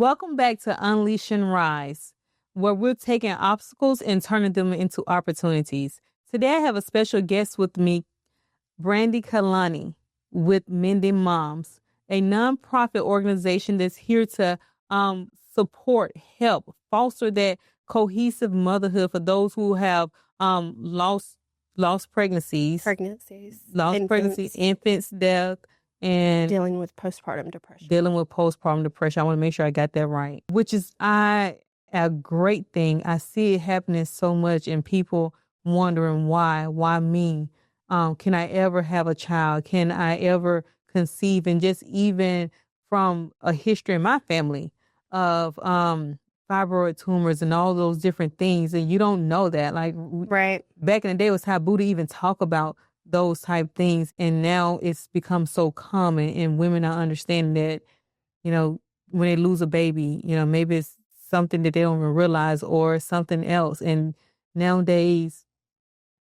Welcome back to Unleash and Rise, where we're taking obstacles and turning them into opportunities. Today I have a special guest with me, Brandy Khalani with Mending Moms, a nonprofit organization that's here to support, help, foster that cohesive motherhood for those who have lost pregnancies, infants, death, and dealing with postpartum depression. I want to make sure I got that right, which is a great thing. I see it happening so much, and people wondering why me? Can I ever have a child? Can I ever conceive? And just even from a history in my family of fibroid tumors and all those different things, and you don't know that. Like, right. Back in the day, it was taboo to even talk about those type things, and now it's become so common, and women are understanding that, when they lose a baby, maybe it's something that they don't even realize or something else. And nowadays,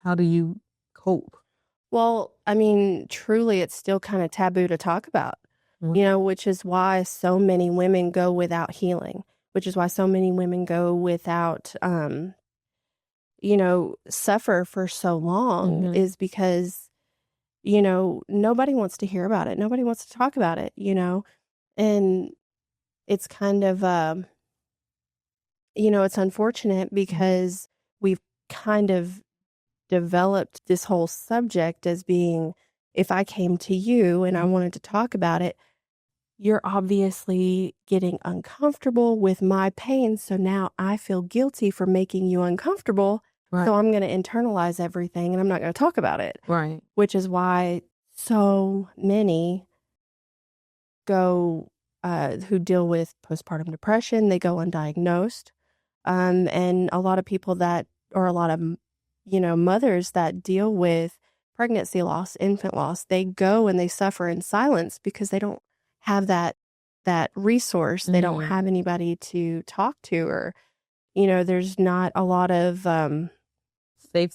how do you cope? Well, I mean, truly, it's still kind of taboo to talk about, which is why so many women go without healing, which is why so many women go without, suffer for so long, is because, nobody wants to hear about it. Nobody wants to talk about it, and it's kind of, it's unfortunate because we've kind of developed this whole subject as being, if I came to you and I wanted to talk about it, you're obviously getting uncomfortable with my pain. So now I feel guilty for making you uncomfortable. Right. So I'm going to internalize everything and I'm not going to talk about it. Right. Which is why so many go, who deal with postpartum depression, they go undiagnosed. And a lot of people mothers that deal with pregnancy loss, infant loss, they go and they suffer in silence because they don't have that resource. They don't have anybody to talk to, or, there's not a lot of safe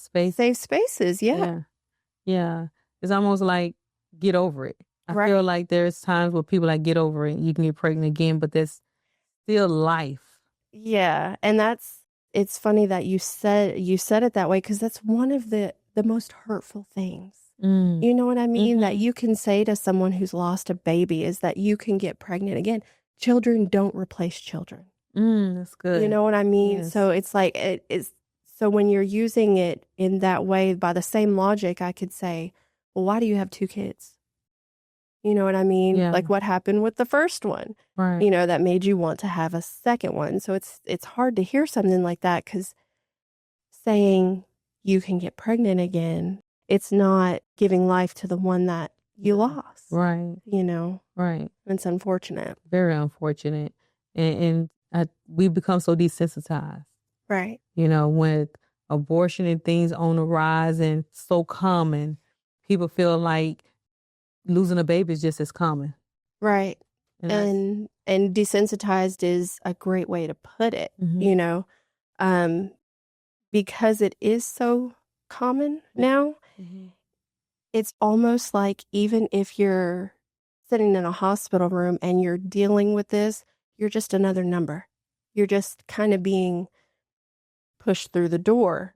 spaces. Yeah. It's almost like get over it. I feel like there's times where people like get over it. You can get pregnant again, but there's still life. Yeah. And it's funny that you said it that way, because that's one of the most hurtful things. You know what I mean? That you can say to someone who's lost a baby is that you can get pregnant again. Children don't replace children. That's good. You know what I mean? Yes. So it's like, so when you're using it in that way, by the same logic, I could say, well, why do you have 2 kids? You know what I mean? Yeah. Like, what happened with the first one? Right. That made you want to have a second one. So it's hard to hear something like that, because saying you can get pregnant again, it's not giving life to the one that you lost. Right. Right. It's unfortunate. Very unfortunate. And we become so desensitized. Right. With abortion and things on the rise and so common, people feel like losing a baby is just as common. Right. And desensitized is a great way to put it, because it is so common now. It's almost like, even if you're sitting in a hospital room and you're dealing with this, you're just another number. You're just kind of being pushed through the door,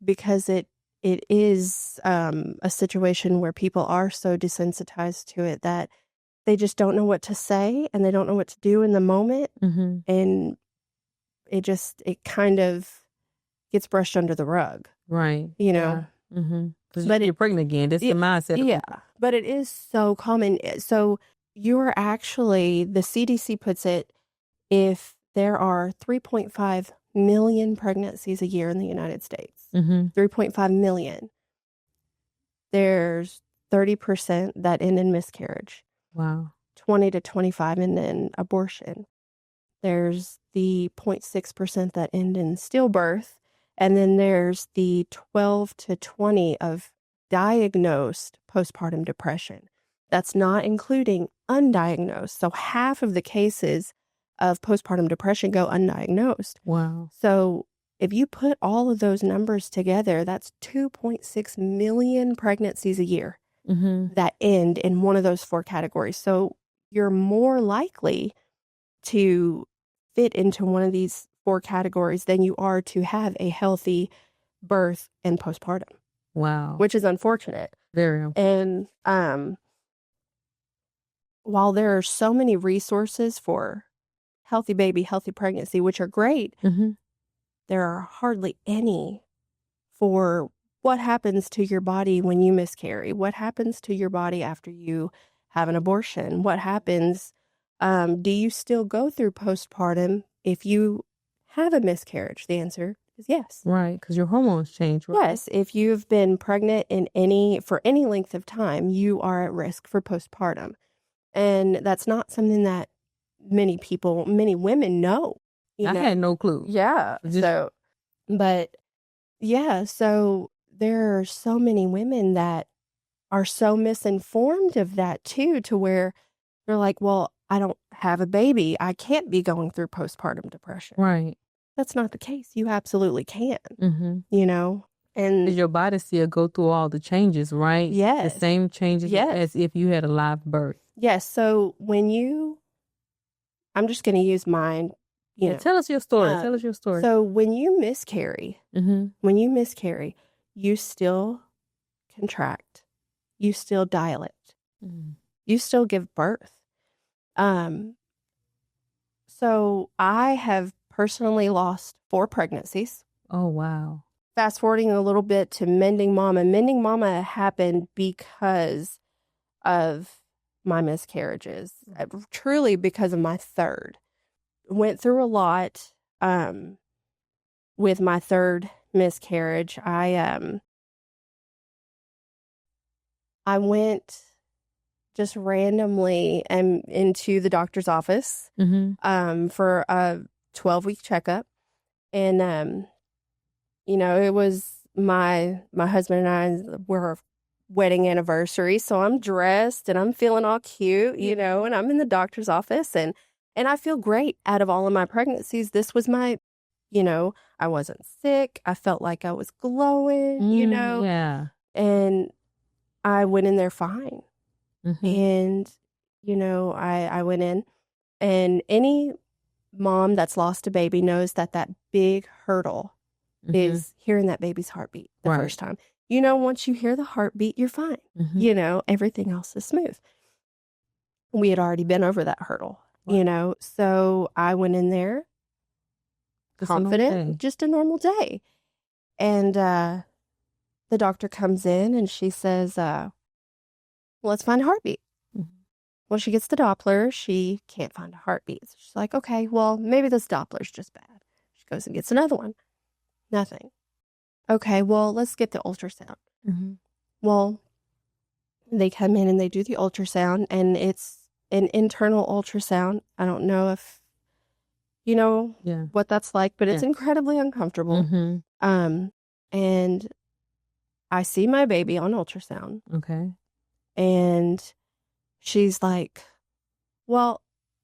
because it is a situation where people are so desensitized to it that they just don't know what to say and they don't know what to do in the moment. And it kind of gets brushed under the rug. Right. Yeah. But you're pregnant again. That's the mindset. Yeah. But it is so common. So you're actually, the CDC puts it, if there are 3.5 million pregnancies a year in the United States, 3.5 million, there's 30% that end in miscarriage. Wow. 20 to 25 end in abortion. There's the 0.6% that end in stillbirth. And then there's the 12 to 20 of diagnosed postpartum depression. That's not including undiagnosed. So half of the cases of postpartum depression go undiagnosed. Wow. So if you put all of those numbers together, that's 2.6 million pregnancies a year that end in one of those 4 categories. So you're more likely to fit into one of these 4 categories than you are to have a healthy birth and postpartum. Wow. Which is unfortunate. Very unfortunate. And while there are so many resources for healthy baby, healthy pregnancy, which are great, there are hardly any for what happens to your body when you miscarry, what happens to your body after you have an abortion, what happens, do you still go through postpartum if you have a miscarriage? The answer is yes. Right, because your hormones change, right? Yes, if you've been pregnant for any length of time, you are at risk for postpartum. And that's not something that many women know. I had no clue. Yeah. So there are so many women that are so misinformed of that too, to where they're like, well, I don't have a baby. I can't be going through postpartum depression. Right. That's not the case. You absolutely can, and your body still go through all the changes, right? Yes. The same changes as if you had a live birth. Yes. So I'm just going to use mine, tell us your story. So when you miscarry, you still contract, you still dilate, you still give birth. So I have personally lost 4 pregnancies. Oh, wow. Fast forwarding a little bit to Mending Mama. Mending Mama happened because of my miscarriages, truly because of my third. Went through a lot with my third miscarriage. I went just randomly into the doctor's office for a 12-week checkup. And, it was my husband and I were wedding anniversary. So I'm dressed and I'm feeling all cute, and I'm in the doctor's office and I feel great. Out of all of my pregnancies, this was my, I wasn't sick. I felt like I was glowing, Yeah. And I went in there fine. And, I went in, and any mom that's lost a baby knows that big hurdle is hearing that baby's heartbeat the first time. Once you hear the heartbeat, you're fine. Everything else is smooth. We had already been over that hurdle, so I went in there confident, just a normal day. And the doctor comes in and she says, let's find a heartbeat. Well, she gets the Doppler. She can't find a heartbeat. So she's like, okay, well, maybe this Doppler's just bad. She goes and gets another one. Nothing. Okay, well, let's get the ultrasound. Well, they come in and they do the ultrasound, and it's an internal ultrasound. I don't know if you know what that's like, but it's incredibly uncomfortable. And I see my baby on ultrasound. Okay. And she's like, well,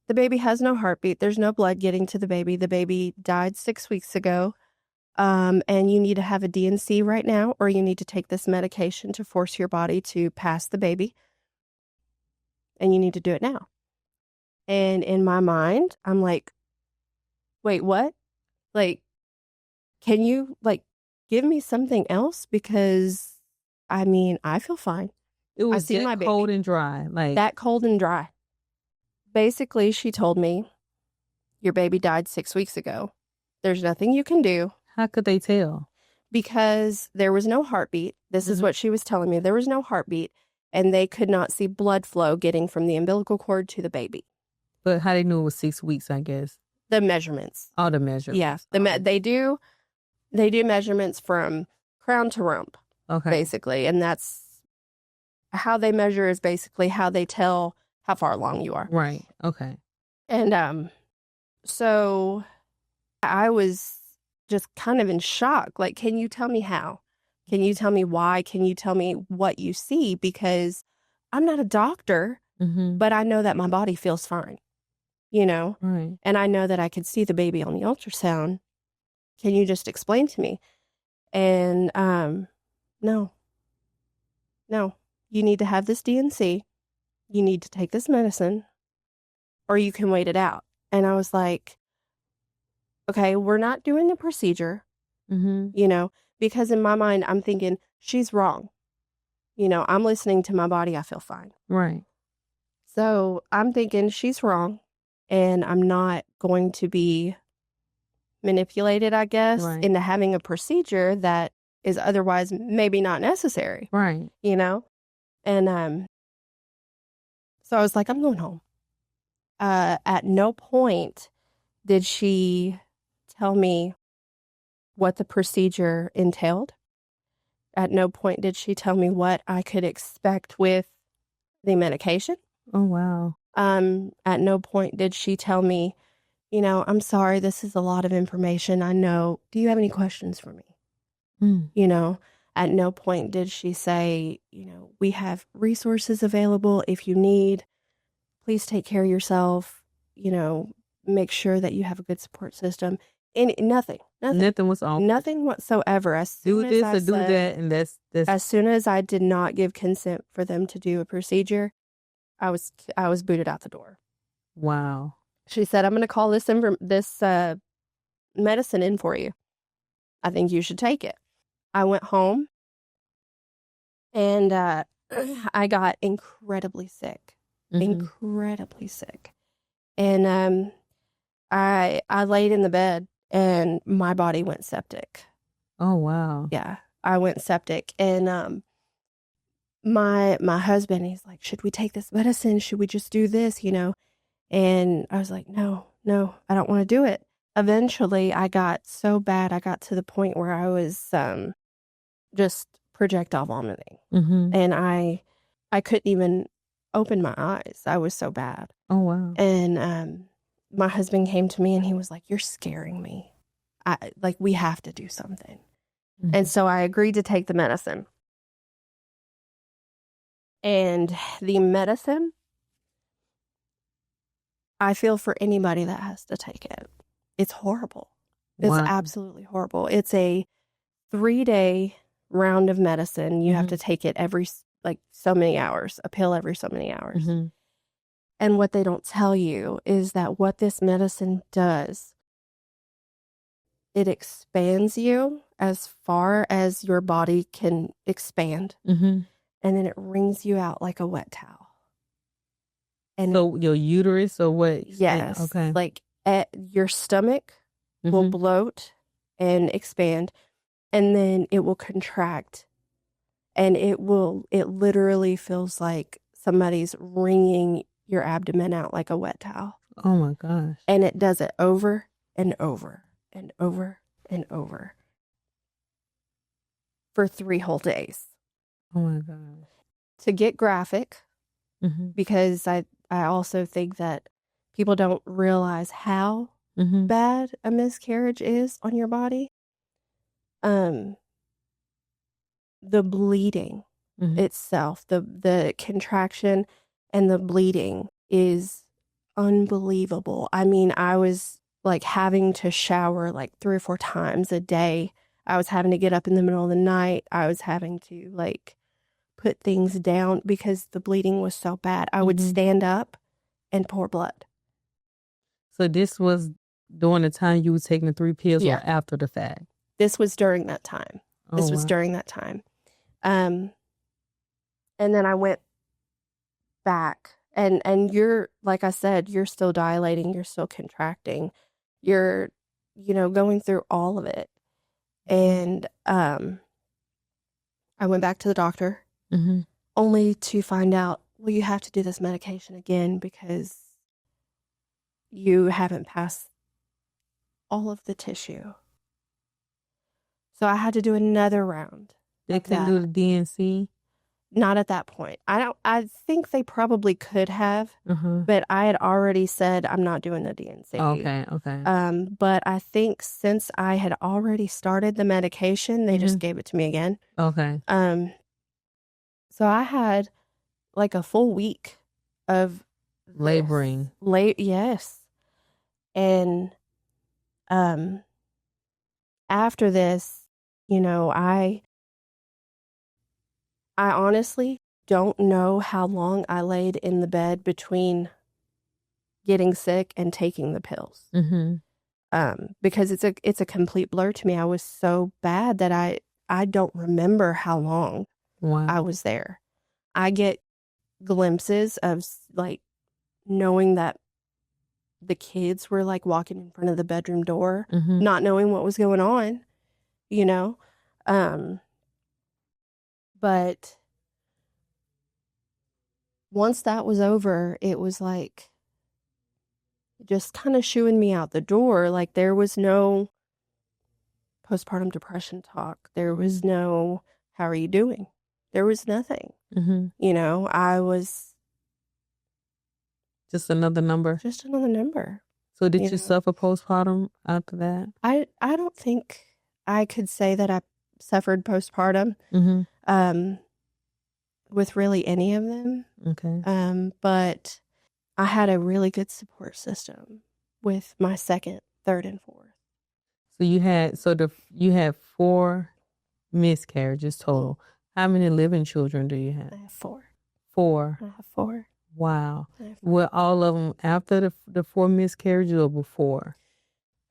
the baby has no heartbeat. There's no blood getting to the baby. The baby died 6 weeks ago. And you need to have a D&C right now, or you need to take this medication to force your body to pass the baby. And you need to do it now. And in my mind, I'm like, wait, what? Like, can you, give me something else? Because, I feel fine. It was that cold and dry. That cold and dry. Basically, she told me, your baby died 6 weeks ago. There's nothing you can do. How could they tell? Because there was no heartbeat. This is what she was telling me. There was no heartbeat, and they could not see blood flow getting from the umbilical cord to the baby. But how they knew it was 6 weeks, I guess? The measurements. All the measurements. Yeah. They do measurements from crown to rump, basically. And that's how they measure, is basically how they tell how far along you are. Right. Okay. And so I was just kind of in shock. Like, can you tell me how? Can you tell me why? Can you tell me what you see? Because I'm not a doctor, but I know that my body feels fine, Right. And I know that I could see the baby on the ultrasound. Can you just explain to me? And no, you need to have this D&C. You need to take this medicine. or you can wait it out. And I was like, okay, we're not doing the procedure, you know, because in my mind, I'm thinking she's wrong. You know, I'm listening to my body. I feel fine. Right. So I'm thinking she's wrong and I'm not going to be manipulated, I guess, Right. into having a procedure that is otherwise maybe not necessary. Right. You know? And so I was like, I'm going home. At no point did she tell me what the procedure entailed. At no point did she tell me what I could expect with the medication. Oh, wow. At no point did she tell me, you know, I'm sorry, this is a lot of information. I know. Do you have any questions for me? You know, at no point did she say, you know, we have resources available if you need. Please take care of yourself. You know, make sure that you have a good support system. Nothing. Nothing was on. Nothing whatsoever. As soon Do this as I or do said, that, and that's as soon as I did not give consent for them to do a procedure, I was booted out the door. wow. She said, "I'm going to call this medicine in for you. I think you should take it." I went home and I got incredibly sick, incredibly sick, and I laid in the bed and my body went septic. Oh, wow. Yeah, I went septic, and my husband, he's like, "Should we take this medicine? Should we just do this? You know?" And I was like, "No, I don't want to do it." Eventually, I got so bad, I got to the point where I was just projectile vomiting, and I couldn't even open my eyes. I was so bad. Oh, wow. And my husband came to me and he was like, "You're scaring me. We have to do something." And so I agreed to take the medicine. And the medicine, I feel for anybody that has to take it. It's horrible. It's Wow. absolutely horrible. It's a 3-day round of medicine. You have to take it every so many hours, a pill every so many hours. And what they don't tell you is that what this medicine does, it expands you as far as your body can expand. And then it wrings you out like a wet towel. And so your uterus or what? Yes. Okay. Like your stomach will bloat and expand, and then it will contract, and it literally feels like somebody's wringing your abdomen out like a wet towel. Oh my gosh. And it does it over and over and over and over for 3 whole days. Oh my gosh. To get graphic, because I also think that people don't realize how bad a miscarriage is on your body. The bleeding itself, the contraction and the bleeding is unbelievable. I mean, I was like having to shower like 3 or 4 times a day. I was having to get up in the middle of the night. I was having to like put things down because the bleeding was so bad. I would stand up and pour blood. So this was during the time you were taking the 3 pills Yeah. or after the fact? This was during that time. Oh, wow. During that time. And then I went back and you're, like I said, you're still dilating, you're still contracting, you're, going through all of it. And I went back to the doctor only to find out, well, you have to do this medication again because you haven't passed all of the tissue. So I had to do another round. They couldn't do the DNC? Not at that point. I think they probably could have, but I had already said I'm not doing the DNC. Okay. But I think since I had already started the medication, they just gave it to me again. Okay. So I had like a full week of laboring. Yes. And after this, I honestly don't know how long I laid in the bed between getting sick and taking the pills. Because it's a complete blur to me. I was so bad that I don't remember how long I was there. I get glimpses of like knowing that the kids were like walking in front of the bedroom door, not knowing what was going on, you know? But once that was over, it was like just kind of shooing me out the door. Like there was no postpartum depression talk. There was no, how are you doing? There was nothing. You know, I was just another number. Just another number. So did you suffer postpartum after that? I don't think I could say that I suffered postpartum with really any of them. Okay. But I had a really good support system with my second, third, and fourth. So you had 4 miscarriages total. How many living children do you have? I have 4. 4. I have 4. Wow. Were all of them after the 4 miscarriages or before?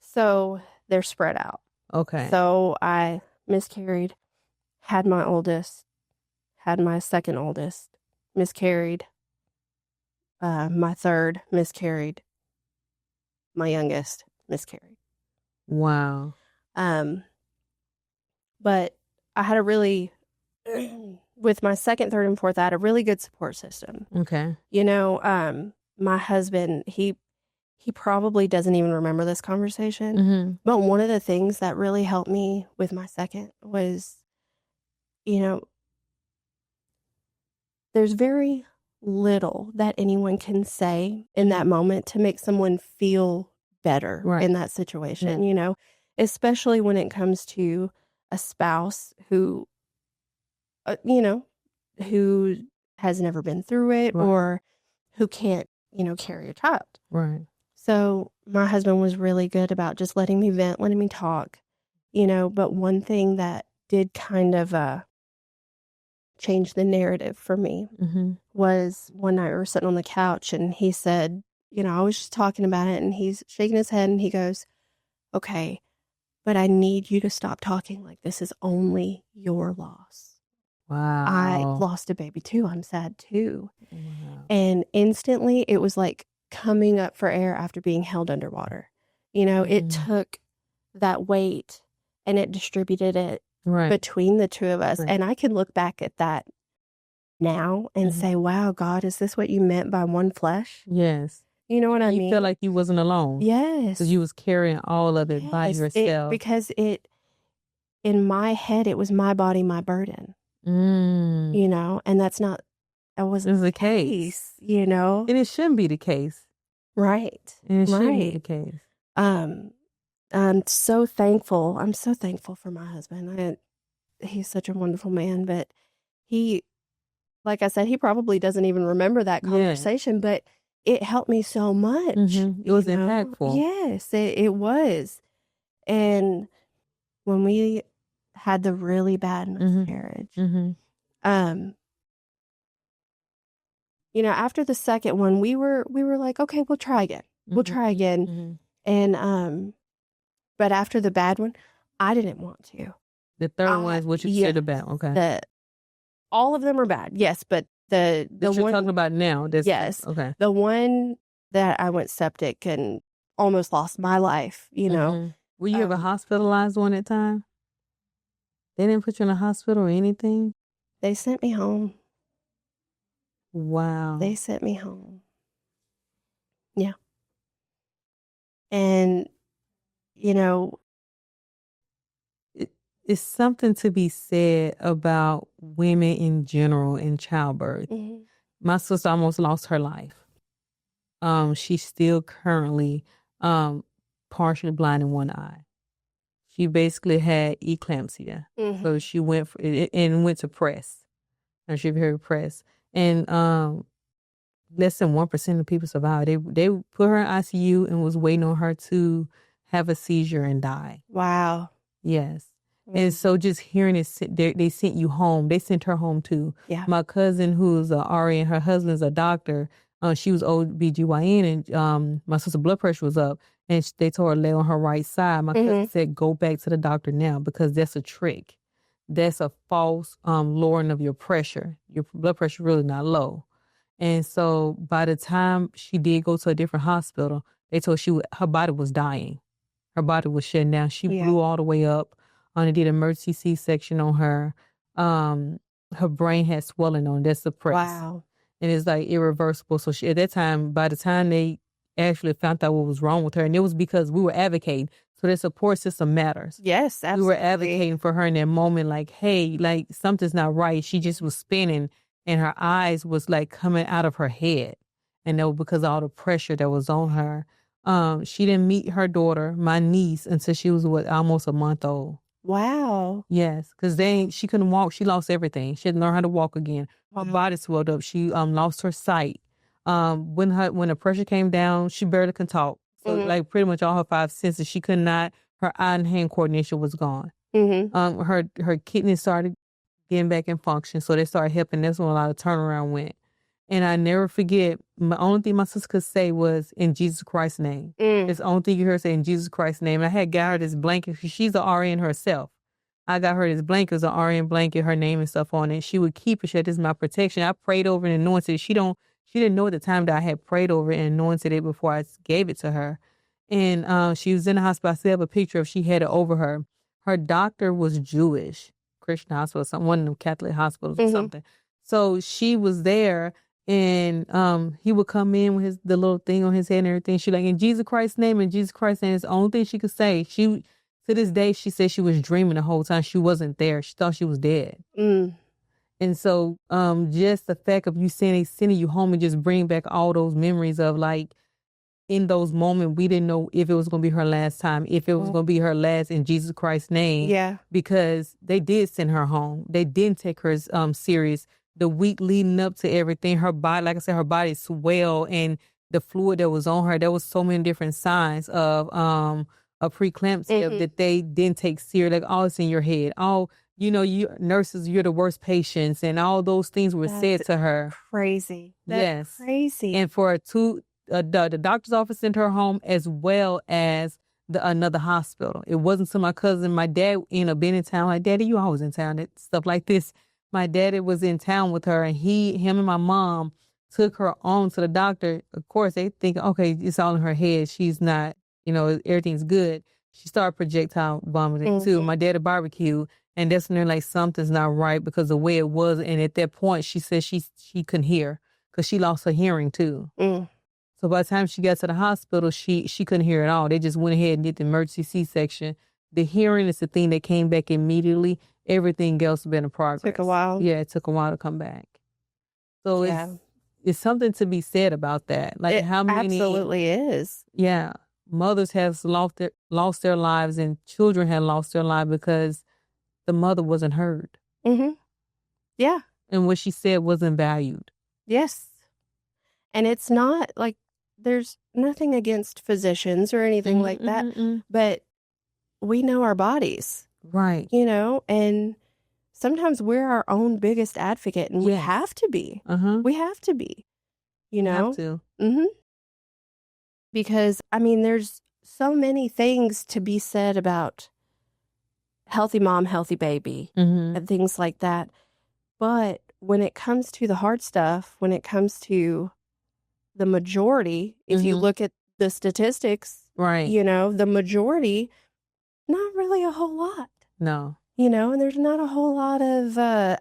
So they're spread out. Okay. So I miscarried, had my oldest, had my second oldest, miscarried, my third miscarried, my youngest miscarried. Wow. But I had a really, with my second, third, and fourth, I had a really good support system. Okay. You know, my husband, he probably doesn't even remember this conversation. But one of the things that really helped me with my second was, you know, there's very little that anyone can say in that moment to make someone feel better in that situation, you know, especially when it comes to a spouse who, you know, who has never been through it or who can't, you know, carry a child. Right. So my husband was really good about just letting me vent, letting me talk, you know, but one thing that did kind of change the narrative for me was one night we were sitting on the couch and he said, you know, I was just talking about it and he's shaking his head and he goes, okay, but I need you to stop talking like this is only your loss. Wow. I lost a baby too. I'm sad too. Wow. And instantly it was like coming up for air after being held underwater. You know, it took that weight and it distributed it between the two of us. And I can look back at that now and say, wow, God, is this what you meant by one flesh? Yes. You know what I mean? You feel like you wasn't alone. Yes. Because you was carrying all of it by yourself. Because in my head, it was my body, my burden. You know, and that wasn't the case, you know? And it shouldn't be the case. Right. And it shouldn't be the case. I'm so thankful. I'm so thankful for my husband. He's such a wonderful man, but he, like I said, he probably doesn't even remember that conversation, but it helped me so much. It was impactful. Yes, it was. And when we had the really bad miscarriage, you know, after the second one, we were like, okay, we'll try again. We'll try again. And, but after the bad one, I didn't want to. The third one is what you said about, okay. All of them are bad, yes, but the that you're one talking about now, yes, okay. The one that I went septic and almost lost my life, you know. Were you ever hospitalized one at time? They didn't put you in a hospital or anything? They sent me home. Wow. They sent me home. Yeah. And, you know, it's something to be said about women in general in childbirth. My sister almost lost her life. She's still currently partially blind in one eye. She basically had eclampsia. So she went to press. And she was very pressed. And less than 1% of people survived. They put her in ICU and was waiting on her to have a seizure and die. Wow. Yes. And so just hearing it, they sent you home. They sent her home too. Yeah. My cousin, who's a RN, her husband's a doctor, She was OBGYN, and my sister's blood pressure was up, and they told her to lay on her right side. My cousin said, go back to the doctor now, because that's a trick. That's a false lowering of your pressure. Your blood pressure really not low. And so by the time she did go to a different hospital, they told her body was dying. Her body was shutting down. She blew all the way up. They did emergency C-section on her. Her brain had swelling on it. That's suppressed. Wow. And it's like irreversible. So at that time, by the time they actually found out what was wrong with her, and it was because we were advocating. So their support system matters. Yes, absolutely. We were advocating for her in that moment, like, hey, like something's not right. She just was spinning and her eyes was like coming out of her head. And that was because of all the pressure that was on her. She didn't meet her daughter, my niece, until she was almost a month old. Wow. Yes, because she couldn't walk. She lost everything. She had to learn how to walk again. Her body swelled up. She lost her sight. When the pressure came down, she barely could talk. So like pretty much all her 5 senses, she could not. Her eye and hand coordination was gone. Her kidneys started getting back in function, so they started helping. That's when a lot of turnaround went. And I never forget, the only thing my sister could say was, in Jesus Christ's name. It's the only thing you heard her say, in Jesus Christ's name. And I had got her this blanket. She's an RN herself. I got her this blanket. It was an RN blanket, her name and stuff on it. She would keep it. She said, this is my protection. I prayed over and anointed it. She didn't know at the time that I had prayed over it and anointed it before I gave it to her. And she was in the hospital. I still have a picture of she had it over her. Her doctor was Jewish, Christian hospital, one of them Catholic hospitals or something. So she was there. And he would come in with the little thing on his head and everything. She like, in Jesus Christ's name, in Jesus Christ's name. It's the only thing she could say. To this day, she said she was dreaming the whole time. She wasn't there. She thought she was dead. And so just the fact of you sending you home and just bring back all those memories of like, in those moments, we didn't know if it was going to be her last time, if it was going to be her last in Jesus Christ's name. Yeah. Because they did send her home. They didn't take her serious. The week leading up to everything, her body, like I said, her body swelled, and the fluid that was on her, there was so many different signs of a preeclampsia that they didn't take serious. Like, oh, it's in your head. Oh, you nurses, you're the worst patients, and all those things were said to her. Crazy. That's crazy. And for the doctor's office sent her home, as well as another hospital. It wasn't to my cousin. My dad ended up being in town. Like, Daddy, you always in town. Stuff like this. My daddy was in town with her, and him and my mom took her on to the doctor. Of course, they think, okay, it's all in her head. She's not, everything's good. She started projectile vomiting too. My daddy barbecued, and that's when they're like, something's not right because the way it was. And at that point, she said she couldn't hear because she lost her hearing too. So by the time she got to the hospital, she couldn't hear at all. They just went ahead and did the emergency C-section. The hearing is the thing that came back immediately. Everything else has been a progress. Took a while. Yeah, it took a while to come back. So it's something to be said about that. Like how many absolutely is. Yeah. Mothers have lost their lives, and children have lost their lives because the mother wasn't heard. Yeah. And what she said wasn't valued. Yes. And it's not like there's nothing against physicians or anything like that, but we know our bodies. Right. And sometimes we're our own biggest advocate, and we have to be. We have to be, Have to. Because, there's so many things to be said about healthy mom, healthy baby, and things like that. But when it comes to the hard stuff, when it comes to the majority, if you look at the statistics, right, the majority, not really a whole lot. No. And there's not a whole lot of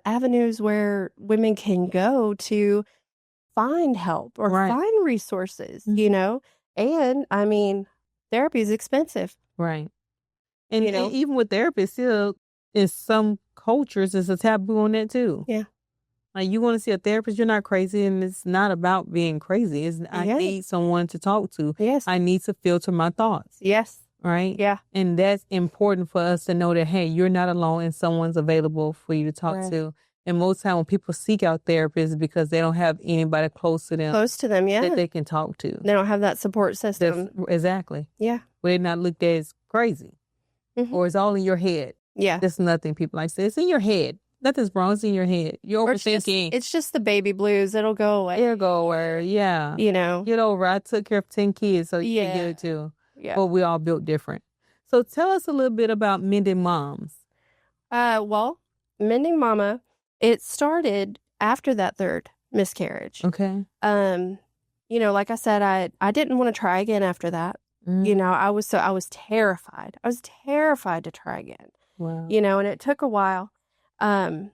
avenues where women can go to find help or find resources, And, therapy is expensive. Right. And, and even with therapists, still, in some cultures, it's a taboo on that, too. Yeah. Like, you want to see a therapist, you're not crazy, and it's not about being crazy. I need someone to talk to. Yes. I need to filter my thoughts. Yes. Right? Yeah. And that's important for us to know that, hey, you're not alone and someone's available for you to talk to. And most time when people seek out therapists, because they don't have anybody close to them. That they can talk to. They don't have that support system. Exactly. Yeah. Where they're not looked at as crazy. Or it's all in your head. Yeah. That's nothing people like say. It's in your head. Nothing's wrong. It's in your head. You're overthinking. It's just the baby blues. It'll go away. It'll go away. Yeah. You know. Get over. I took care of 10 kids, so you can get it too. Yeah. But we all built different. So tell us a little bit about Mending Moms. Well, Mending Mama, it started after that third miscarriage. Okay. You know, like I said, I didn't want to try again after that. Mm-hmm. You know, I was terrified. I was terrified to try again. Wow. You know, and it took a while. And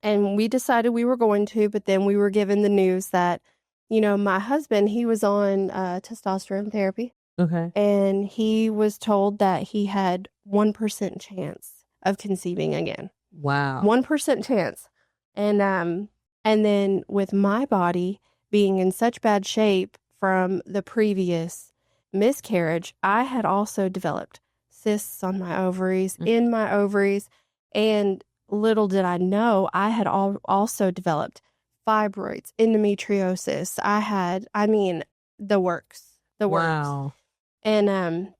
we decided we were going to, but then we were given the news that, you know, my husband, he was on testosterone therapy. Okay. And he was told that he had 1% chance of conceiving again. Wow. 1% chance. And then with my body being in such bad shape from the previous miscarriage, I had also developed cysts on my ovaries, in my ovaries, and little did I know, I had also developed fibroids, endometriosis. The works. Wow. And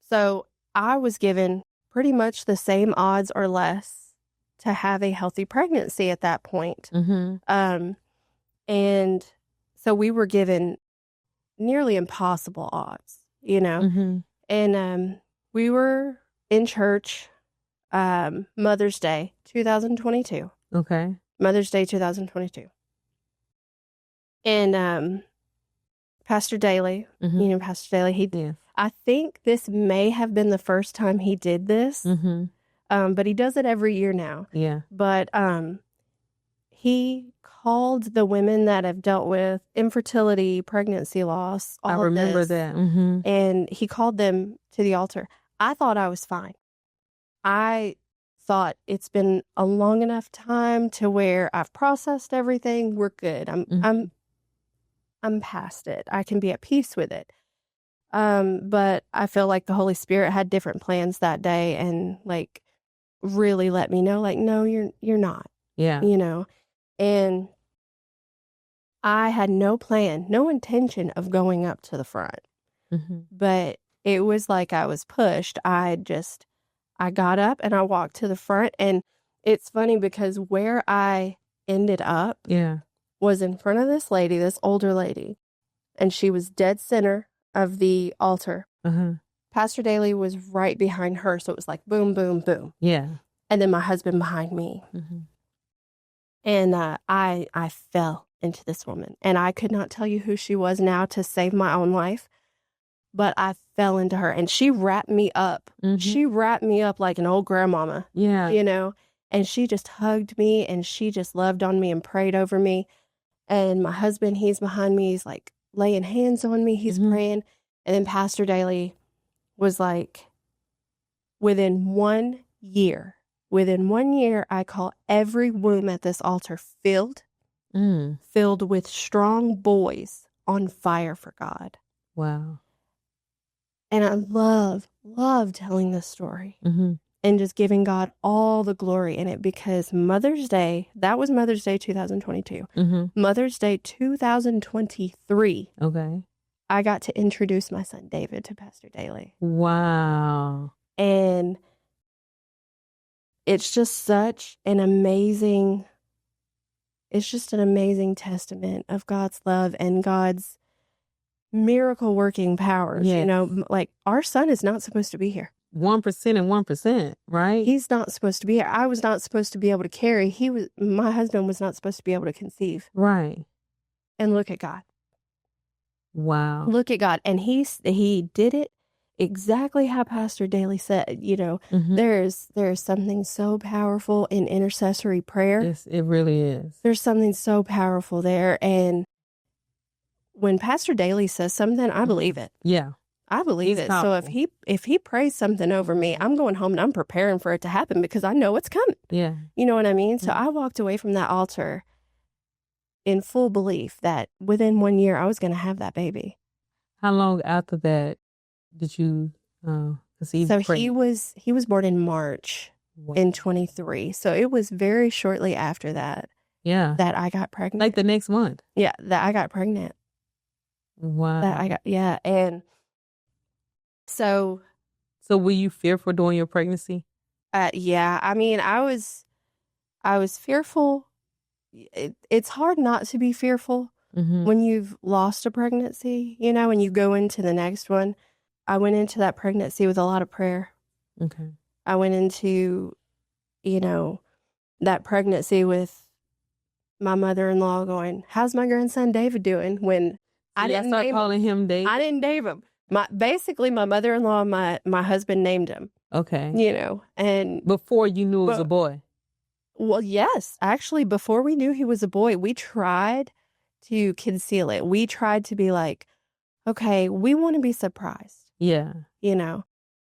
so I was given pretty much the same odds or less to have a healthy pregnancy at that point. Mm-hmm. And so we were given nearly impossible odds, you know. Mm-hmm. And we were in church Mother's Day 2022. Okay. Mother's Day 2022. And Pastor Daly, mm-hmm. you know, Pastor Daly, I think this may have been the first time he did this, mm-hmm. But he does it every year now. Yeah. But he called the women that have dealt with infertility, pregnancy loss, all I remember of this, that. Mm-hmm. and he called them to the altar. I thought I was fine. I thought it's been a long enough time to where I've processed everything. We're good. I'm past it. I can be at peace with it. But I feel like the Holy Spirit had different plans that day and like really let me know, like, no, you're not. Yeah. You know, and I had no plan, no intention of going up to the front, mm-hmm. but it was like I was pushed. I got up and I walked to the front, and it's funny because where I ended up was in front of this lady, this older lady, and she was dead center of the altar. Uh-huh. Pastor Daly was right behind her, so it was like boom, boom, boom. Yeah. And then my husband behind me. Mm-hmm. And I fell into this woman, and I could not tell you who she was now to save my own life, but I fell into her, and she wrapped me up. Mm-hmm. She wrapped me up like an old grandmama. Yeah. You know, and she just hugged me, and she just loved on me and prayed over me. And my husband, he's behind me. He's like laying hands on me. He's mm-hmm. praying. And then Pastor Daly was like, within 1 year, I call every womb at this altar filled with strong boys on fire for God. Wow. And I love telling this story mm-hmm. and just giving God all the glory in it, because Mother's Day, that was Mother's Day 2022. Mm-hmm. Mother's Day 2023. Okay. I got to introduce my son David to Pastor Daly. Wow. And it's just an amazing testament of God's love and God's miracle working powers. Yes. You know, like our son is not supposed to be here. 1% and 1%, right? He's not supposed to be here. I was not supposed to be able to carry. My husband was not supposed to be able to conceive. Right. And look at God. Wow. Look at God. And he did it exactly how Pastor Daly said. You know, mm-hmm. there's something so powerful in intercessory prayer. Yes, it really is. There's something so powerful there. And when Pastor Daly says something, I believe it. Yeah. I believe it. Powerful. So if he prays something over me, I'm going home and I'm preparing for it to happen because I know it's coming. Yeah. You know what I mean? So mm-hmm. I walked away from that altar in full belief that within 1 year I was going to have that baby. How long after that did you conceive? So he was born in March in 23. So it was very shortly after that. Yeah. That I got pregnant. Like the next month. Yeah, that I got pregnant. Wow. And so were you fearful during your pregnancy? Yeah, I mean, I was fearful. It's hard not to be fearful when you've lost a pregnancy, and you go into the next one. I went into that pregnancy with a lot of prayer. Okay. I went into, that pregnancy with my mother-in-law going, "How's my grandson David doing?" When I didn't start calling him David. I didn't name him. Basically, my mother-in-law and my husband named him. Okay. And before you knew it was a boy. Well, yes. Actually, before we knew he was a boy, we tried to conceal it. We tried to be like, okay, we want to be surprised. Yeah.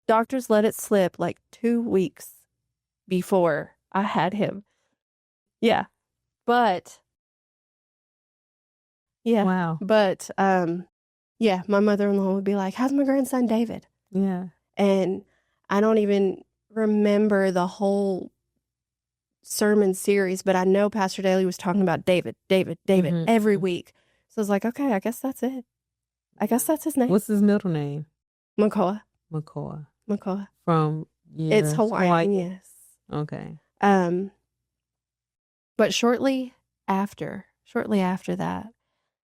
Doctors let it slip like 2 weeks before I had him. Yeah. But, yeah. Wow. But, yeah, my mother-in-law would be like, "How's my grandson David?" Yeah. And I don't even remember the whole sermon series, but I know Pastor Daly was talking about David every week. So I was like, okay, I guess that's it. I guess that's his name. What's his middle name? Makoa. From It's Hawaiian, yes. Okay. But shortly after that,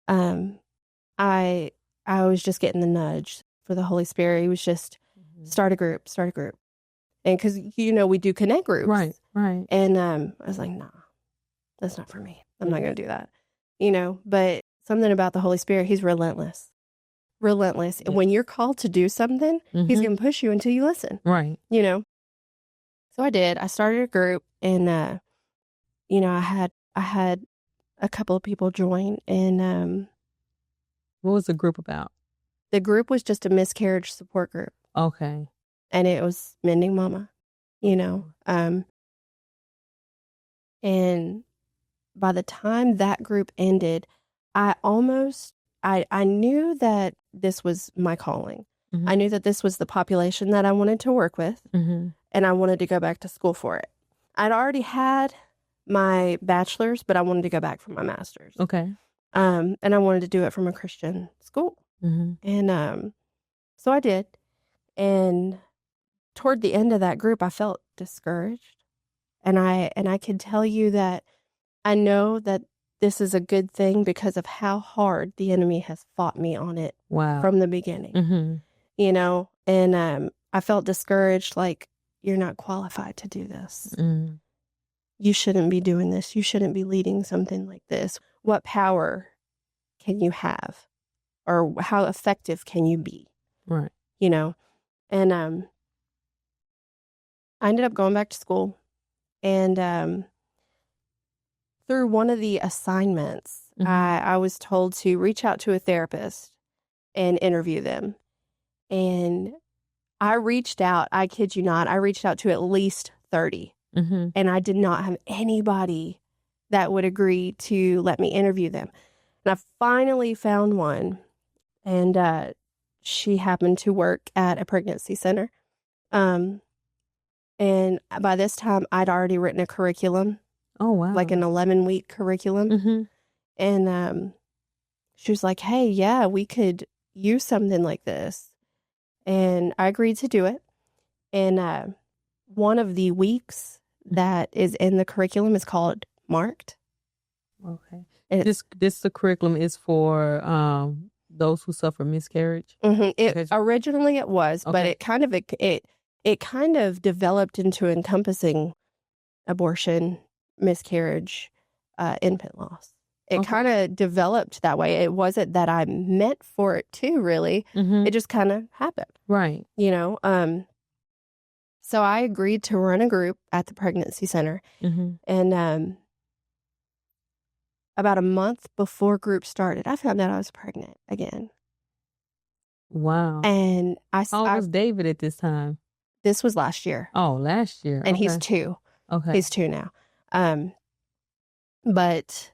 I was just getting the nudge for the Holy Spirit. He was just start a group. And because, we do connect groups. Right. And I was like, nah, that's not for me. I'm not going to do that. But something about the Holy Spirit, he's relentless. And when you're called to do something, he's going to push you until you listen. Right. So I did. I started a group, and, I had a couple of people join. And what was the group about? The group was just a miscarriage support group. Okay. And it was Mending Mama, and by the time that group ended, I knew that this was my calling. I knew that this was the population that I wanted to work with, and I wanted to go back to school for it. I'd already had my bachelor's, but I wanted to go back for my master's. Okay. And I wanted to do it from a Christian school. And so I did. And toward the end of that group, I felt discouraged. And I can tell you that I know that this is a good thing because of how hard the enemy has fought me on it from the beginning. And I felt discouraged, like, you're not qualified to do this. You shouldn't be doing this. You shouldn't be leading something like this. What power can you have? Or how effective can you be? Right. And I ended up going back to school, and through one of the assignments, I was told to reach out to a therapist and interview them. And I reached out, I kid you not, I reached out to at least 30. And I did not have anybody that would agree to let me interview them. And I finally found one, and she happened to work at a pregnancy center. And by this time, I'd already written a curriculum. Oh, wow. Like an 11-week curriculum. And she was like, hey, yeah, we could use something like this. And I agreed to do it. And one of the weeks that is in the curriculum is called Marked. Okay. The curriculum is for those who suffer miscarriage? Originally it was, but it kind of developed into encompassing abortion, miscarriage, infant loss. It kind of developed that way. It wasn't that I meant for it to, really. It just kind of happened. Right. So I agreed to run a group at the pregnancy center. And about a month before group started, I found out I was pregnant again. Wow. And how old was David at this time? This was last year. Oh, last year. And he's 2. Okay. He's 2 now. But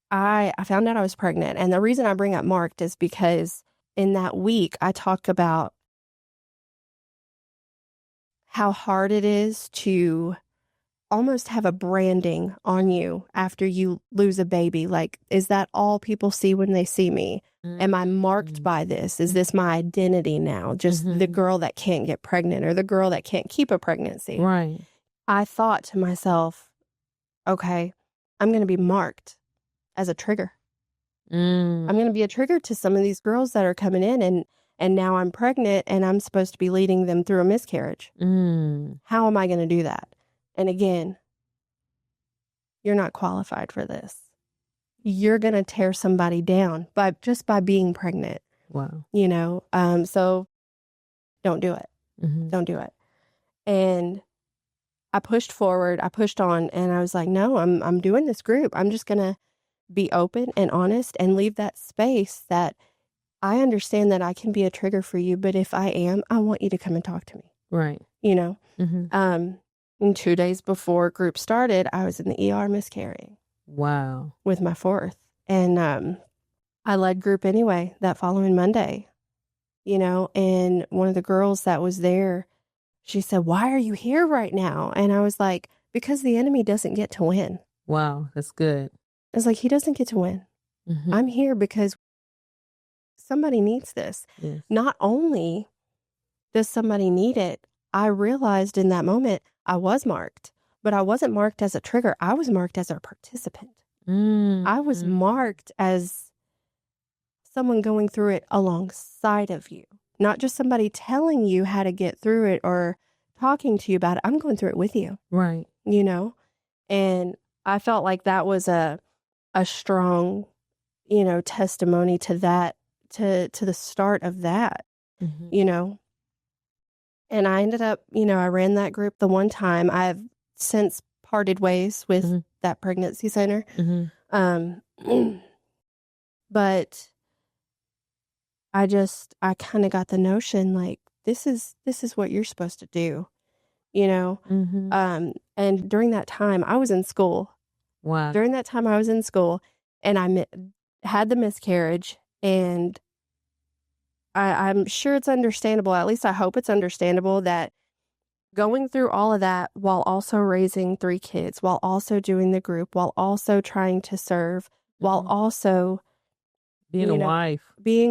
I found out I was pregnant. And the reason I bring up Marked is because in that week, I talk about how hard it is to almost have a branding on you after you lose a baby. Like, is that all people see when they see me? Am I marked by this? Is this my identity now? Just the girl that can't get pregnant or the girl that can't keep a pregnancy. Right. I thought to myself, okay, I'm going to be marked as a trigger. I'm going to be a trigger to some of these girls that are coming in and now I'm pregnant and I'm supposed to be leading them through a miscarriage. How am I going to do that? And again, you're not qualified for this. You're going to tear somebody down just by being pregnant. Wow. You know, so don't do it. Don't do it. And I pushed forward, I pushed on, and I was like, no, I'm doing this group. I'm just going to be open and honest and leave that space that I understand that I can be a trigger for you, but if I am, I want you to come and talk to me. Right. You know? And 2 days before group started, I was in the ER miscarrying. Wow. With my fourth. And I led group anyway that following Monday, you know, and one of the girls that was there, she said, why are you here right now? And I was like, because the enemy doesn't get to win. Wow, that's good. It's like, he doesn't get to win. I'm here because somebody needs this. Yes. Not only does somebody need it, I realized in that moment I was marked, but I wasn't marked as a trigger. I was marked as a participant. I was marked as someone going through it alongside of you, not just somebody telling you how to get through it or talking to you about it. I'm going through it with you. Right. You know, and I felt like that was a strong, you know, testimony to that, to the start of that, you know. And I ended up, you know, I ran that group the one time. I've since parted ways with that pregnancy center. But I kind of got the notion like, this is what you're supposed to do, you know? And during that time I was in school. Wow. During that time I was in school and I had the miscarriage, and I'm sure it's understandable, at least I hope it's understandable, that going through all of that while also raising 3 kids, while also doing the group, while also trying to serve, while also being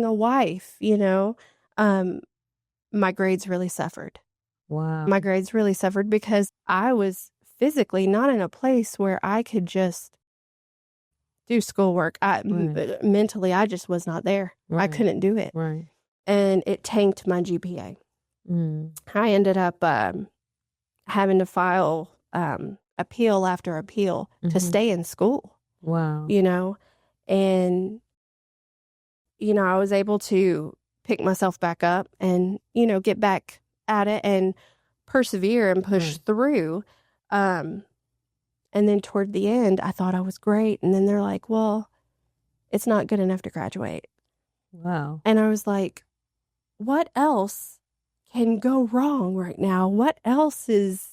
a wife, you know, my grades really suffered. Wow. My grades really suffered because I was physically not in a place where I could just do schoolwork. Mentally, I just was not there. Right. I couldn't do it. Right. And it tanked my GPA. I ended up having to file appeal after appeal to stay in school. Wow. You know, and, you know, I was able to pick myself back up and, you know, get back at it and persevere and push through. And then toward the end, I thought I was great. And then they're like, well, it's not good enough to graduate. Wow. And I was like, what else can go wrong right now? What else is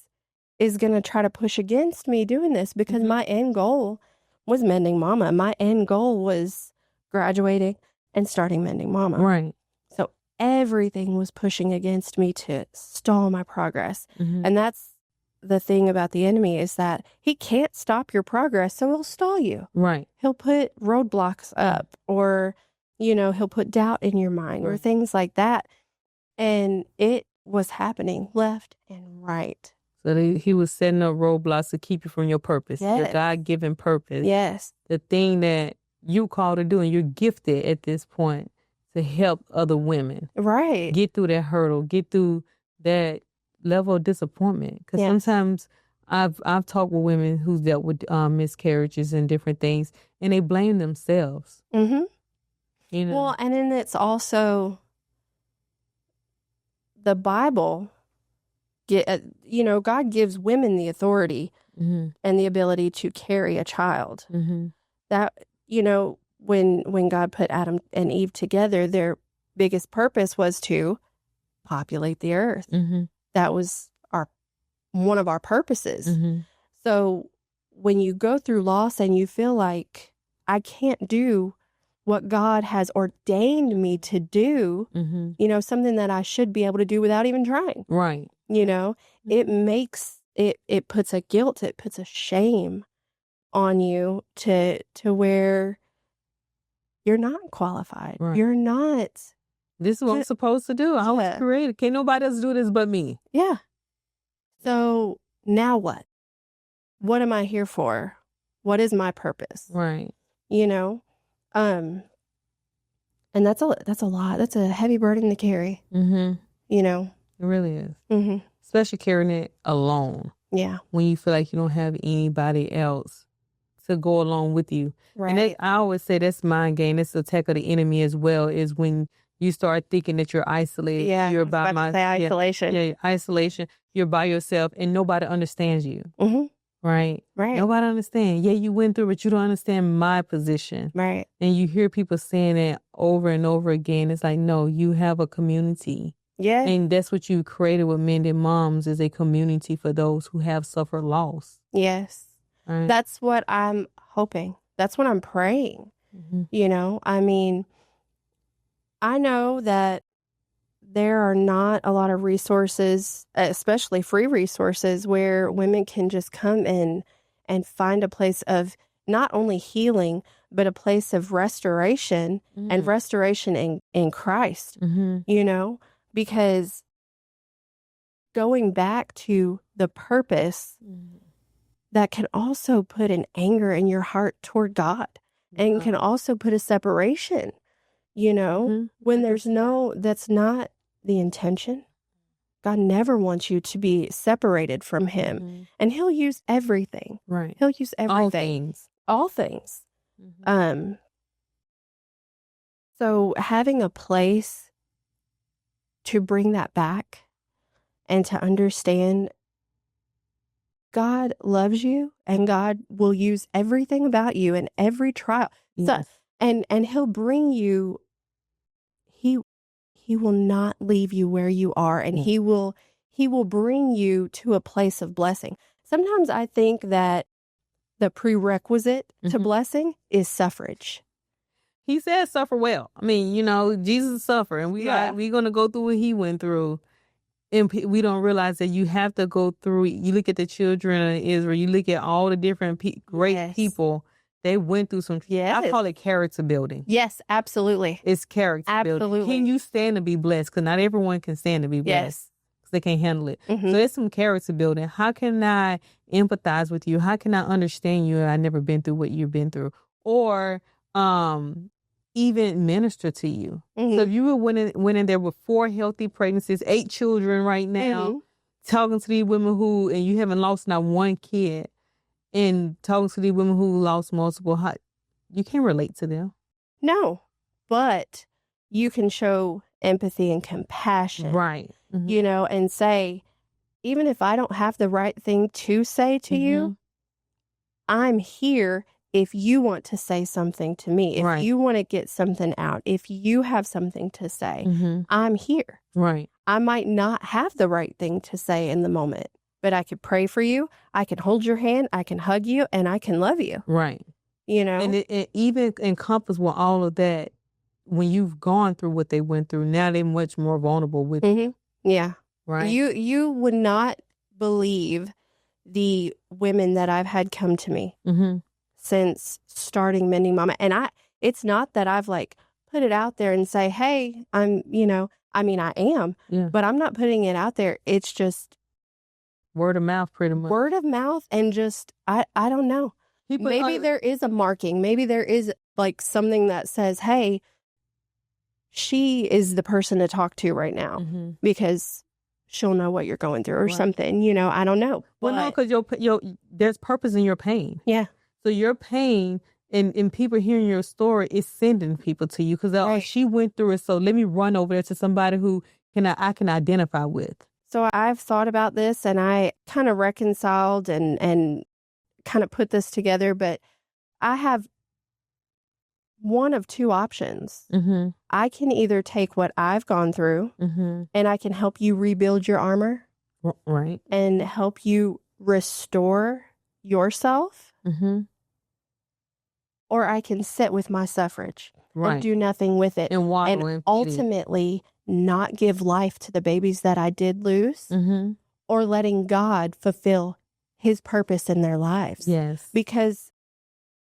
going to try to push against me doing this? Because my end goal was Mending Mama. My end goal was graduating and starting Mending Mama. Right. So everything was pushing against me to stall my progress. And that's the thing about the enemy, is that he can't stop your progress, so he'll stall you. Right. He'll put roadblocks up, or, you know, he'll put doubt in your mind or things like that. And it was happening left and right. So he was setting up roadblocks to keep you from your purpose, your God-given purpose. Yes. The thing that you called to do, and you're gifted at this point to help other women. Right. Get through that hurdle, get through that level of disappointment. Because sometimes I've talked with women who's dealt with miscarriages and different things, and they blame themselves. You know? Well, and then it's also the Bible. You know, God gives women the authority and the ability to carry a child. That, you know, when God put Adam and Eve together, their biggest purpose was to populate the earth. That was one of our purposes. So when you go through loss and you feel like, I can't do what God has ordained me to do, you know, something that I should be able to do without even trying. Right. You know, it makes it puts a guilt, it puts a shame on you to where you're not qualified. Right. You're not. This is what I'm supposed to do. I was created. Can't nobody else do this but me. Yeah. So now what? What am I here for? What is my purpose? Right. You know? And that's a lot. That's a heavy burden to carry. Mm-hmm. You know? It really is. Mm-hmm. Especially carrying it alone. Yeah. When you feel like you don't have anybody else to go along with you. Right. And I always say that's mind game. That's the attack of the enemy as well, is when you start thinking that you're isolated. Yeah. You're isolation. Yeah, isolation. You're by yourself and nobody understands you. Mm-hmm. Right. Right. Nobody understands. Yeah, you went through, but you don't understand my position. Right. And you hear people saying that over and over again. It's like, no, you have a community. Yeah. And that's what you created with Mending Moms, is a community for those who have suffered loss. Yes. Right. That's what I'm hoping. That's what I'm praying. Mm-hmm. You know, I mean, I know that there are not a lot of resources, especially free resources, where women can just come in and find a place of not only healing, but a place of restoration and restoration in Christ, you know, because going back to the purpose that can also put an anger in your heart toward God and can also put a separation, you know, when that's not the intention. God never wants you to be separated from him, and he'll use everything. Right. He'll use everything. All things. So having a place to bring that back and to understand God loves you and God will use everything about you in every trial. Yes. So, and he'll bring you, he will not leave you where you are, and he will bring you to a place of blessing. Sometimes I think that the prerequisite to blessing is suffrage. He said suffer well. I mean, you know, Jesus suffered, and we're going to go through what he went through. And we don't realize that you have to go through. You look at the children of Israel. You look at all the different great people. They went through some. Yes. I call it character building. Yes, absolutely. It's character building. Can you stand to be blessed? Because not everyone can stand to be blessed. Yes. Because they can't handle it. So it's some character building. How can I empathize with you? How can I understand you? I've never been through what you've been through. Or even minister to you. So if you went in there with 4 healthy pregnancies, 8 children right now, talking to these women and you haven't lost not one kid, and talking to these women who lost multiple, you can't relate to them. No, but you can show empathy and compassion. Right. You know, and say, even if I don't have the right thing to say to you, I'm here if you want to say something to me, if you want to get something out, if you have something to say, I'm here. Right. I might not have the right thing to say in the moment, but I could pray for you. I can hold your hand. I can hug you, and I can love you. Right. You know? And it even encompasses with all of that, when you've gone through what they went through, now they're much more vulnerable with you. Yeah. Right. You would not believe the women that I've had come to me since starting Mending Mama. And it's not that I've like put it out there and say, hey, I'm, you know, I mean, I am, but I'm not putting it out there. It's just word of mouth, pretty much. Word of mouth, and just, I don't know. Maybe there is a marking. Maybe there is like something that says, hey, she is the person to talk to right now because she'll know what you're going through or something, you know, I don't know. Well, no, because there's purpose in your pain. Yeah. So your pain and people hearing your story is sending people to you because she went through it. So let me run over there to somebody who I can identify with. So I've thought about this, and I kind of reconciled and kind of put this together, but I have one of 2 options. I can either take what I've gone through and I can help you rebuild your armor. Right. And help you restore yourself. Or I can sit with my suffrage and do nothing with it. And ultimately not give life to the babies that I did lose or letting God fulfill his purpose in their lives. Yes. Because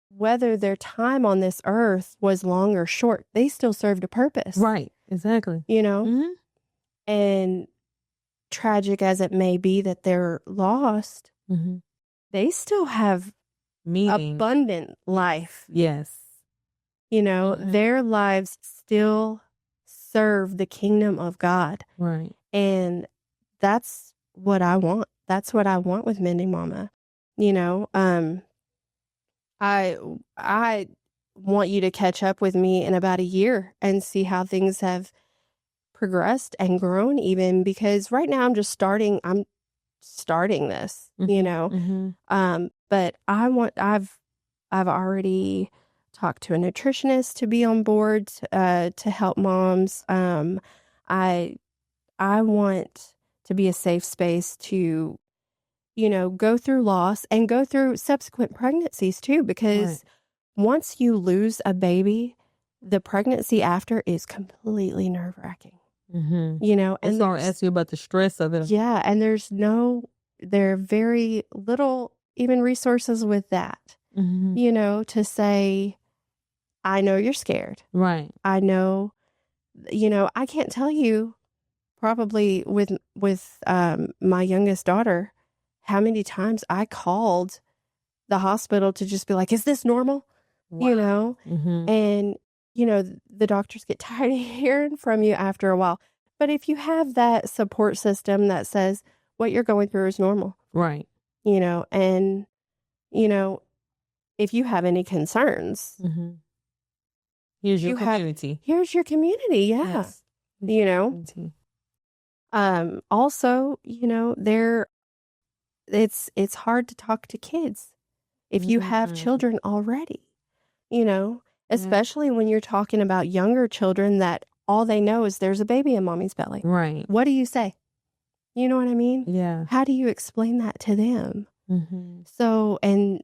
whether their time on this earth was long or short, they still served a purpose. Right. Exactly. You know? Mm-hmm. And tragic as it may be that they're lost, Mm-hmm. they still have Meaning. abundant life. Yes. You know, Mm-hmm. their lives still serve the kingdom of God. Right. And that's what I want. That's what I want with Mending Mama. You know, I want you to catch up with me in about a year and see how things have progressed and grown, even because right now I'm starting this, you know. Mm-hmm. But I've already talked to a nutritionist to be on board to help moms. I want to be a safe space to, you know, go through loss and go through subsequent pregnancies too, because once you lose a baby, the pregnancy after is completely nerve-wracking. Mm-hmm. You know, and that's why I asked you about the stress of it. Yeah, and there are very little even resources with that. Mm-hmm. You know, to say, I know you're scared. Right. I know, you know, I can't tell you probably with my youngest daughter how many times I called the hospital to just be like, is this normal? Wow. You know, Mm-hmm. and, you know, the doctors get tired of hearing from you after a while. But if you have that support system that says what you're going through is normal. Right. You know, and, you know, if you have any concerns, mm-hmm. Here's your community. Here's your community. Yeah. Yes. You know, also, you know, it's hard to talk to kids if you have children already, you know, especially when you're talking about younger children that all they know is there's a baby in mommy's belly. Right. What do you say? You know what I mean? Yeah. How do you explain that to them? Mm-hmm. So I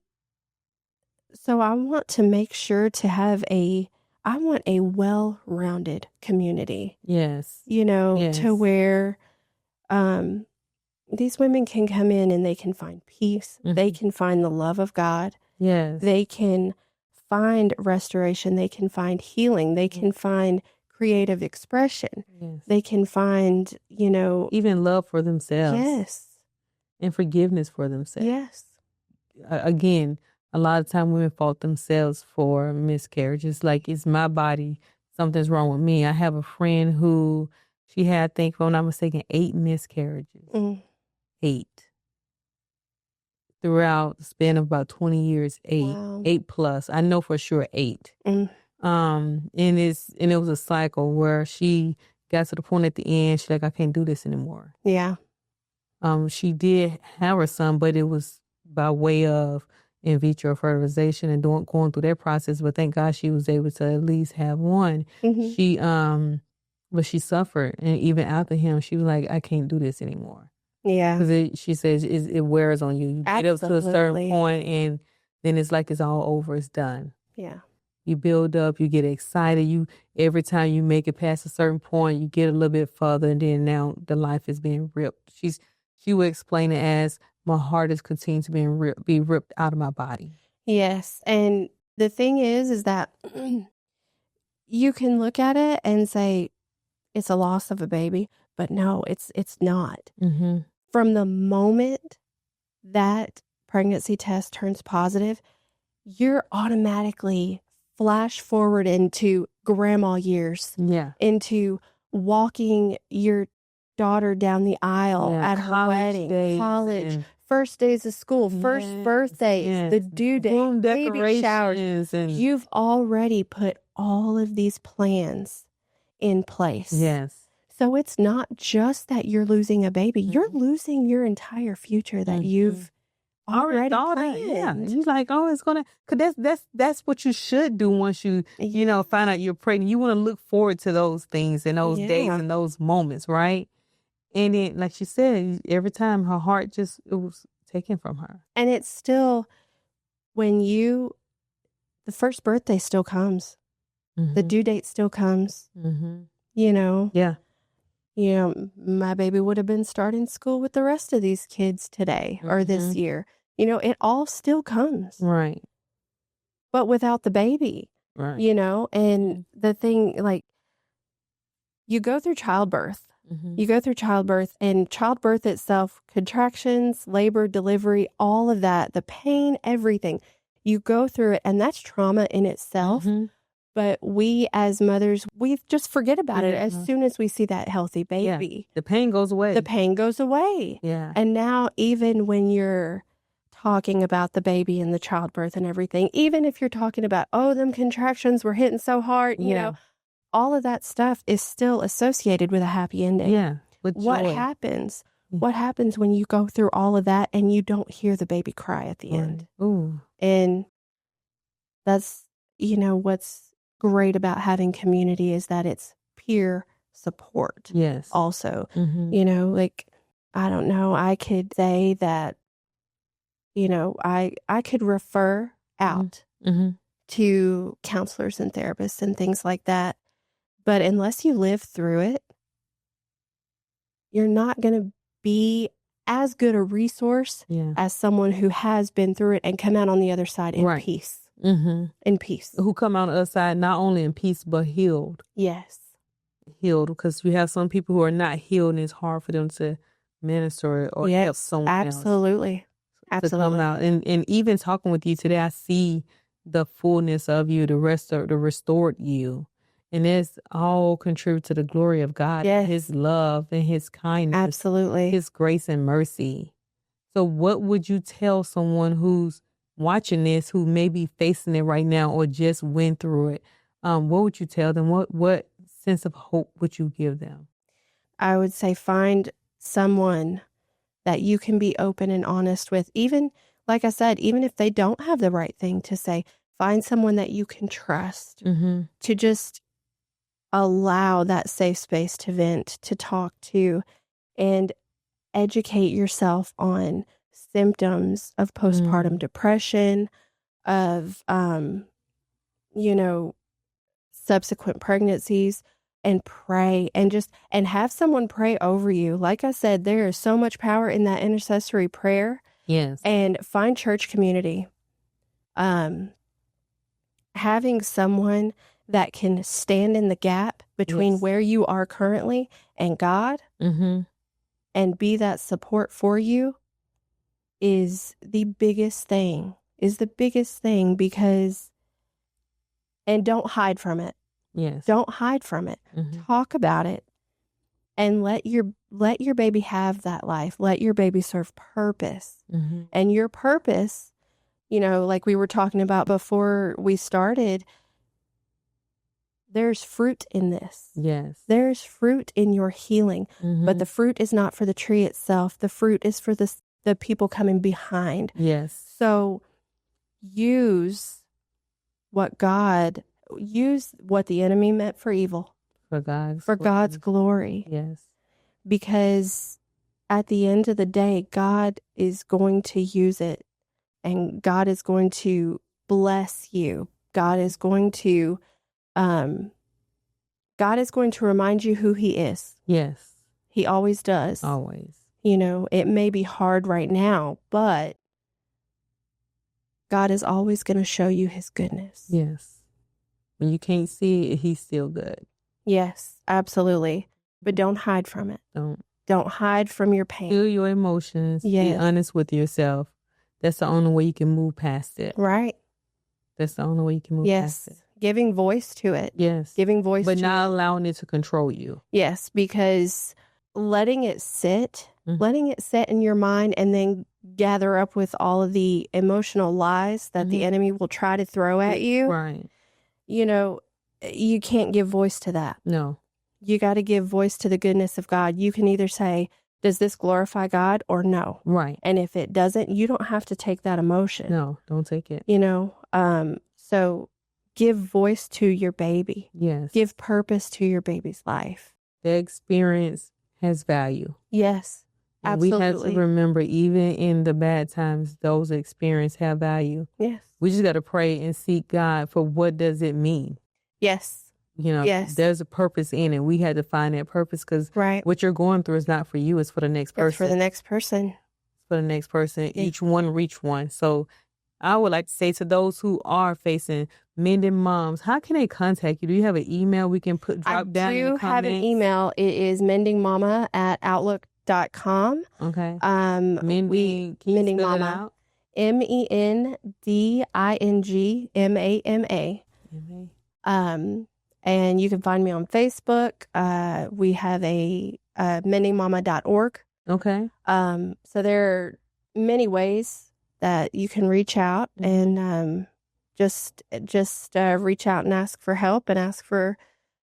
want to make sure to have I want a well-rounded community. Yes. You know, to where these women can come in and they can find peace. Mm-hmm. They can find the love of God. Yes. They can find restoration. They can find healing. They can find creative expression. Yes. They can find, you know, even love for themselves. Yes. And forgiveness for themselves. Yes. Again, a lot of time women fault themselves for miscarriages. Like, it's my body. Something's wrong with me. I have a friend who she had, I think, if I'm not mistaken, 8 miscarriages. 8. Throughout the span of about 20 years, 8. Wow. 8 plus. I know for sure 8. And it was a cycle where she got to the point at the end, she's like, I can't do this anymore. Yeah. She did have her son, but it was by way of in vitro fertilization and going through that process. But thank God she was able to at least have one. Mm-hmm. But she suffered, and even after him, she was like, I can't do this anymore. Yeah. Because she says it wears on you. You get up to a certain point, and then it's like it's all over. It's done. Yeah. You build up, you get excited. Every time you make it past a certain point, you get a little bit further, and then now the life is being ripped. She would explain it as my heart is continuing to be ripped out of my body. Yes, and the thing is that you can look at it and say it's a loss of a baby, but no, it's not. Mm-hmm. From the moment that pregnancy test turns positive, you're automatically flash forward into grandma years. Yeah. Into walking your daughter down the aisle at her wedding, college, first days of school, first birthdays, the due date, baby showers. You've already put all of these plans in place. Yes. So it's not just that you're losing a baby, you're losing your entire future that you've already planned. Yeah. You're like, oh, it's gonna, cause that's what you should do once you find out you're pregnant. You want to look forward to those things and those days and those moments, right? And then, like she said, every time her heart it was taken from her. And it's still, the first birthday still comes. Mm-hmm. The due date still comes. Mm-hmm. You know? Yeah. You know, my baby would have been starting school with the rest of these kids today or this year. You know, it all still comes. Right. But without the baby, Right. you know, and the thing, like, you go through childbirth. You go through childbirth, and childbirth itself, contractions, labor, delivery, all of that, the pain, everything. You go through it, and that's trauma in itself. But we as mothers, we just forget about it as soon as we see that healthy baby. Yeah. The pain goes away. The pain goes away. Yeah. And now even when you're talking about the baby and the childbirth and everything, even if you're talking about, oh, them contractions were hitting so hard, you know, all of that stuff is still associated with a happy ending. Yeah. With what joy. happens? What happens when you go through all of that and you don't hear the baby cry at the end? Ooh. And that's, you know, what's great about having community is that it's peer support. Yes. Also, you know, like, I don't know, I could say that, you know, I could refer out to counselors and therapists and things like that. But unless you live through it, you're not going to be as good a resource as someone who has been through it and come out on the other side in peace. In peace. Who come out on the other side not only in peace, but healed. Yes. Healed, because we have some people who are not healed, and it's hard for them to minister or help someone else. Absolutely. To come out. And even talking with you today, I see the fullness of you, the restored you. And it's all contribute to the glory of God, His love and His kindness. Absolutely. His grace and mercy. So what would you tell someone who's watching this, who may be facing it right now or just went through it? What would you tell them? What sense of hope would you give them? I would say find someone that you can be open and honest with. Even, like I said, even if they don't have the right thing to say, find someone that you can trust to just allow that safe space to vent, to talk to, and educate yourself on symptoms of postpartum depression, of, you know, subsequent pregnancies, and pray and have someone pray over you. Like I said, there is so much power in that intercessory prayer. Yes. And find church community. Having someone that can stand in the gap between where you are currently and God and be that support for you is the biggest thing, because, and don't hide from it. Yes. Don't hide from it. Talk about it and let your baby have that life. Let your baby serve purpose. And your purpose, you know, like we were talking about before we started, there's fruit in this. Yes. There's fruit in your healing, but the fruit is not for the tree itself. The fruit is for the people coming behind. Yes. So use what the enemy meant for evil. For God's glory. Yes. Because at the end of the day, God is going to use it, and God is going to bless you. God is going to remind you who He is. Yes. He always does. Always. You know, it may be hard right now, but God is always going to show you His goodness. Yes. When you can't see it, He's still good. Yes, absolutely. But don't hide from it. Don't hide from your pain. Feel your emotions. Be honest with yourself. That's the only way you can move past it. Right. That's the only way you can move past it. Giving voice to it. Yes. Giving voice to it. But not allowing it to control you. Yes, because letting it sit in your mind and then gather up with all of the emotional lies that the enemy will try to throw at you. Right. You know, you can't give voice to that. No. You got to give voice to the goodness of God. You can either say, does this glorify God or no? Right. And if it doesn't, you don't have to take that emotion. No, don't take it. You know, so give voice to your baby. Yes. Give purpose to your baby's life. The experience has value. Yes, absolutely. We have to remember, even in the bad times, those experiences have value. Yes. We just got to pray and seek God for what does it mean. Yes. Yes. there's a purpose in it. We had to find that purpose because Right. what you're going through is not for you. It's for the next person. It's for the next person. It's for the next person. Yeah. Each one reach one. So I would like to say to those who are facing Mending Moms, how can they contact you? Do you have an email we can drop down in the comments? I do have an email. It is mendingmama@outlook.com. Okay. Mending can you spell Mama. it out? MENDINGMAMA. And you can find me on Facebook. We have a mendingmama.org. Okay. So there are many ways that you can reach out and just reach out and ask for help and ask for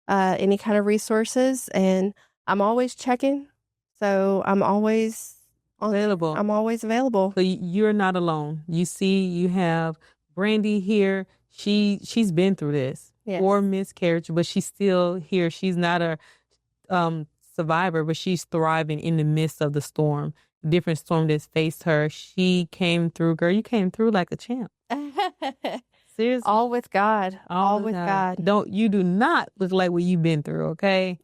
any kind of resources. And I'm always checking, so I'm always available. I'm always available. So you're not alone. You see, you have Brandy here. She's been through this. Yes. Or miscarriage, but she's still here. She's not a survivor, but she's thriving in the midst of the storm. Different storm that's faced her. She came through, girl. You came through like a champ. Seriously. All with God. All with God. You do not look like what you've been through, okay?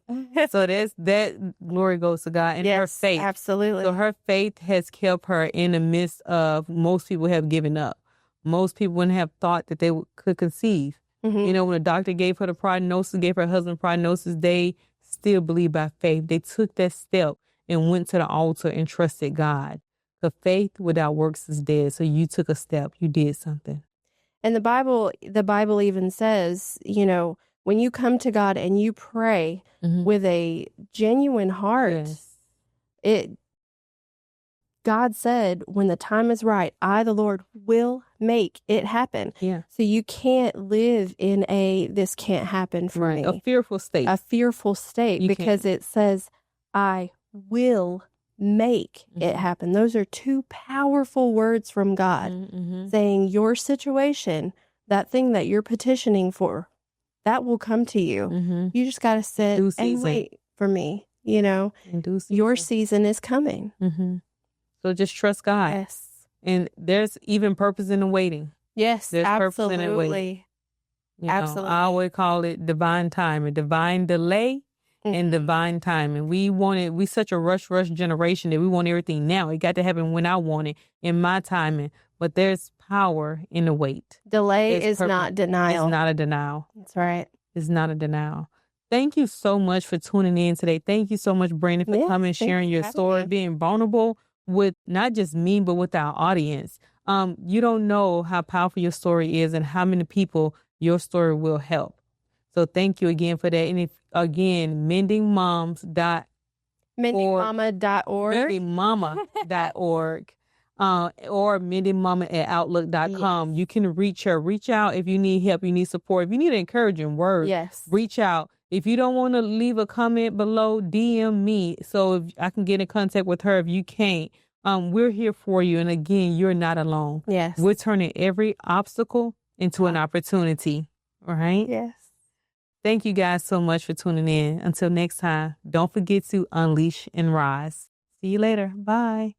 So that glory goes to God and yes, her faith. Absolutely. So her faith has kept her in the midst of most people have given up. Most people wouldn't have thought that they could conceive. Mm-hmm. When the doctor gave her the prognosis, gave her husband prognosis, they still believed by faith. They took that step and went to the altar and trusted God. The faith without works is dead. So you took a step. You did something. And the Bible even says, when you come to God and you pray with a genuine heart, God said, when the time is right, I, the Lord, will make it happen. Yeah. So you can't live in this can't happen for me. A fearful state. A fearful state because it says, I will make it happen. Those are two powerful words from God saying your situation, that thing that you're petitioning for, that will come to you. You just got to sit and wait for me. Your season is coming. So just trust God. Yes. And there's even purpose in the waiting. Yes, there's absolutely. Purpose in the waiting. Absolutely. I always call it divine timing, divine delay and divine timing. We such a rush generation that we want everything now. It got to happen when I want it, in my timing. But there's power in the wait. Delay is not denial. It's not a denial. That's right. It's not a denial. Thank you so much for tuning in today. Thank you so much, Brandy, for coming, sharing your story, being vulnerable with not just me, but with our audience. You don't know how powerful your story is and how many people your story will help. So thank you again for that. And mendingmama.org. mendingmama.org. Or mendingmama@outlook.com. Yes. You can reach her. Reach out if you need help, you need support. If you need an encouraging word, reach out. If you don't want to leave a comment below, DM me so if I can get in contact with her if you can't. We're here for you. And again, you're not alone. Yes. We're turning every obstacle into an opportunity. All right? Yes. Thank you guys so much for tuning in. Until next time, don't forget to unleash and rise. See you later. Bye.